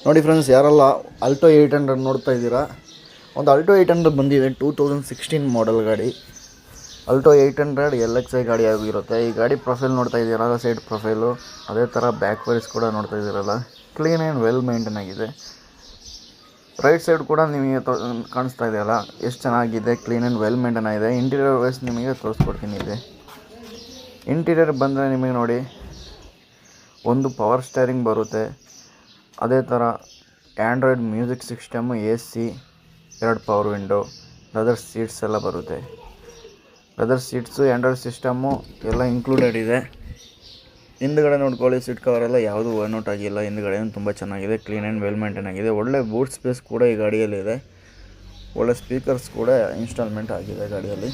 ನೋಡಿ ಫ್ರೆಂಡ್ಸ್, ಯಾರೆಲ್ಲ ಆಲ್ಟೋ 800 ನೋಡ್ತಾ ಇದ್ದೀರಾ, ಒಂದು ಆಲ್ಟೋ 800 ಬಂದಿದೆ. 2016 ಮಾಡೆಲ್ ಗಾಡಿ. ಆಲ್ಟೋ 800 LXi ಗಾಡಿ ಆಗಿರುತ್ತೆ. ಈ ಗಾಡಿ ಪ್ರೊಫೈಲ್ ನೋಡ್ತಾ ಇದ್ದೀರಲ್ಲ, ಸೈಡ್ ಪ್ರೊಫೈಲು, ಅದೇ ಥರ ಬ್ಯಾಕ್ ವೈರ್ಸ್ ಕೂಡ ನೋಡ್ತಾ ಇದ್ದೀರಲ್ಲ, ಕ್ಲೀನ್ ಆ್ಯಂಡ್ ವೆಲ್ ಮೇಂಟೈನ್ ಆಗಿದೆ. ರೈಟ್ ಸೈಡ್ ಕೂಡ ನಿಮಗೆ ಕಾಣಿಸ್ತಾ ಇದೆಯಲ್ಲ, ಎಷ್ಟು ಚೆನ್ನಾಗಿದೆ, ಕ್ಲೀನ್ ಆ್ಯಂಡ್ ವೆಲ್ ಮೇಂಟೈನ್ ಆಗಿದೆ. ಇಂಟೀರಿಯರ್ ವೈಸ್ ನಿಮಗೆ ತೋರಿಸ್ಕೊಡ್ತೀನಿ. ಇದೆ ಇಂಟೀರಿಯರ್ ಬಂದರೆ ನಿಮಗೆ ನೋಡಿ, ಒಂದು ಪವರ್ ಸ್ಟೇರಿಂಗ್ ಬರುತ್ತೆ, ಅದೇ ಥರ Android music system, AC, 2 power window, leather seats ಎಲ್ಲ ಬರುತ್ತೆ. ಲೆದರ್ ಸೀಟ್ಸು, ಆ್ಯಂಡ್ರಾಯ್ಡ್ ಸಿಸ್ಟಮು ಎಲ್ಲ ಇನ್ಕ್ಲೂಡೆಡ್ ಇದೆ. ಹಿಂದ್ಗಡೆ ನೋಡ್ಕೊಳ್ಳಿ, ಸೀಟ್ ಕವರೆಲ್ಲ ಯಾವುದೂ ವರ್ನೌಟ್ ಆಗಿಲ್ಲ. ಹಿಂದ್ಗಡೆ ತುಂಬ ಚೆನ್ನಾಗಿದೆ, ಕ್ಲೀನ್ ಆ್ಯಂಡ್ ವೆಲ್ ಮೇಂಟೈನ್ ಆಗಿದೆ. ಒಳ್ಳೆ ಬೂಟ್ ಸ್ಪೇಸ್ ಕೂಡ ಈ ಗಾಡಿಯಲ್ಲಿದೆ. ಒಳ್ಳೆ ಸ್ಪೀಕರ್ಸ್ ಕೂಡ ಇನ್ಸ್ಟಾಲ್ಮೆಂಟ್ ಆಗಿದೆ ಗಾಡಿಯಲ್ಲಿ.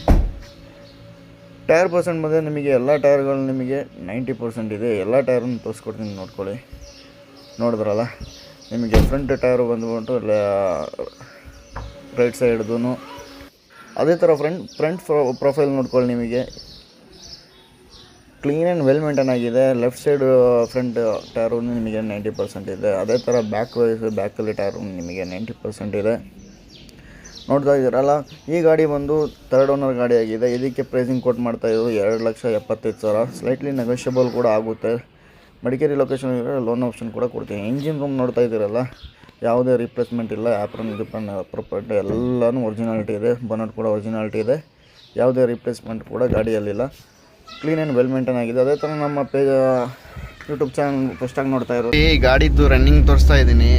ಟೈರ್ ಪರ್ಸೆಂಟ್ ಬಂದರೆ ನಿಮಗೆ ಎಲ್ಲ ಟೈರ್ಗಳು ನಿಮಗೆ 90% ಇದೆ. ಎಲ್ಲ ಟೈರನ್ನು ತೋರಿಸ್ಕೊಡ್ತೀನಿ, ನೋಡ್ಕೊಳ್ಳಿ. ನೋಡಿದ್ರಲ್ಲ, ನಿಮಗೆ ಫ್ರಂಟ್ ಟೈರು ಬಂದುಬಿಟ್ಟು ರೈಟ್ ಸೈಡ್ದು, ಅದೇ ಥರ ಫ್ರಂಟ್ ಪ್ರೊಫೈಲ್ ನೋಡ್ಕೊಳ್ಳಿ. ನಿಮಗೆ ಕ್ಲೀನ್ ಆ್ಯಂಡ್ ವೆಲ್ ಮೇಂಟೈನ್ ಆಗಿದೆ. ಲೆಫ್ಟ್ ಸೈಡ್ ಫ್ರಂಟ್ ಟೈರು ನಿಮಗೆ 90% ಇದೆ. ಅದೇ ಥರ ಬ್ಯಾಕಲ್ಲಿ ಟೈರು ನಿಮಗೆ 90% ಇದೆ. ನೋಡ್ತಾ ಇದ್ದೀರಲ್ಲ, ಈ ಗಾಡಿ ಬಂದು 3rd ಓನರ್ ಗಾಡಿ ಆಗಿದೆ. ಇದಕ್ಕೆ ಪ್ರೈಸಿಂಗ್ ಕೊಟ್ಟು ಮಾಡ್ತಾಯಿದ್ರು 2,75,000. ಸ್ಲೈಟ್ಲಿ ನೆಗೋಷಿಯಬಲ್ ಕೂಡ ಆಗುತ್ತೆ. ಮಡಿಕೇರಿ ಲೊಕೇಶನ್ ಇರೋ ಲೋನ್ ಆಪ್ಷನ್ ಕೂಡ ಕೊಡ್ತೀನಿ. ಇಂಜಿನ್ ರೂಮ್ ನೋಡ್ತಾ ಇದ್ದೀರಲ್ಲ, ಯಾವುದೇ ರಿಪ್ಲೇಸ್ಮೆಂಟ್ ಇಲ್ಲ. ಆ್ಯಪ್ರನ್ ಪ್ರಾಪರ್ಟಿ ಎಲ್ಲನೂ ಒರಿಜಿನಾಲಿಟಿ ಇದೆ. ಬನಟ್ ಕೂಡ ಒರಿಜಿನಾಲಿಟಿ ಇದೆ. ಯಾವುದೇ ರಿಪ್ಲೇಸ್ಮೆಂಟ್ ಕೂಡ ಗಾಡಿಯಲ್ಲಿಲ್ಲ. ಕ್ಲೀನ್ ಆ್ಯಂಡ್ ವೆಲ್ ಮೇಂಟೈನ್ ಆಗಿದೆ. ಅದೇ ಥರ ನಮ್ಮ ಯೂಟ್ಯೂಬ್ ಚಾನಲ್ ಫಸ್ಟಾಗಿ ನೋಡ್ತಾ ಇರೋದು. ಈ ಗಾಡಿದ್ದು ರನ್ನಿಂಗ್ ತೋರಿಸ್ತಾ ಇದ್ದೀನಿ,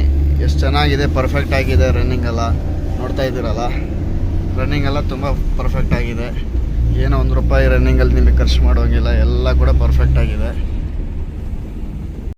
ಎಷ್ಟು ಚೆನ್ನಾಗಿದೆ, ಪರ್ಫೆಕ್ಟ್ ಆಗಿದೆ. ರನ್ನಿಂಗ್ ಎಲ್ಲ ನೋಡ್ತಾ ಇದ್ದೀರಲ್ಲ, ರನ್ನಿಂಗ್ ಎಲ್ಲ ತುಂಬ ಪರ್ಫೆಕ್ಟ್ ಆಗಿದೆ. ಏನೋ ₹1 ರನ್ನಿಂಗಲ್ಲಿ ನಿಮಗೆ ಖರ್ಚು ಮಾಡೋಂಗಿಲ್ಲ. ಎಲ್ಲ ಕೂಡ ಪರ್ಫೆಕ್ಟ್ ಆಗಿದೆ.